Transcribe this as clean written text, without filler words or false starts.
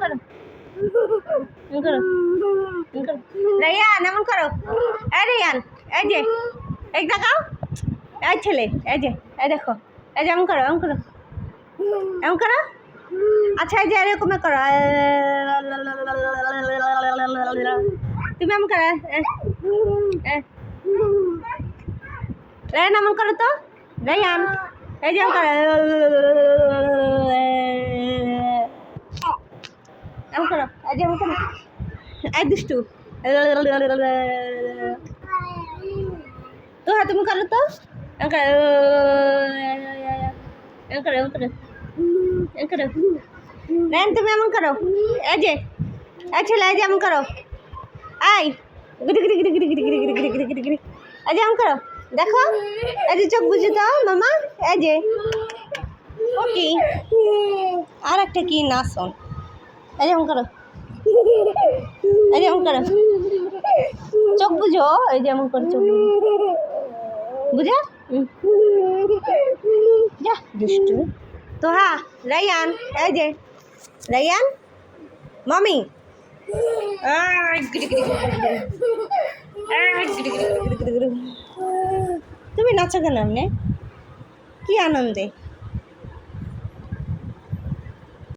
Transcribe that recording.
করো এমন করো রায়ান এমন করো। এই রায়ান এই যে এই দেখাও, এই ছেলে এই যে এই দেখো, এই যে এমন করো এমন করো এমন করো। আচ্ছা এই যে এরকম করো, তুমি এমন করো। রায়ান এমন করো তো, রায়ান এই যে এমন করো এমন করো, এই যে এমন করো। এই দুষ্টু তো, হ্যাঁ তুমি করো তো এমন করো এমন করো এমন করো এমন করো। রায়ান তুমি এমন করো, এই যে এই ছেলে এই যে এমন করো, এই গিরি গিরি গিরি গিরি গিরি গিরি গিরি গিরি গিরি গিরি, এই যে এমন করো। দেখো এই যে চোখ বুঝে তো মামা, এই যে ওকে আর একটা কি নাচন, এই যে এমন করো এই যে এমন করো, চোখ বুঝো, এই যে এমন করো চোখ বুঝো যা দুষ্টু। তো হ্যাঁ রায়ান এই যে রায়ান মামি তুমি নাচো কেন এমনি, কি আনন্দে?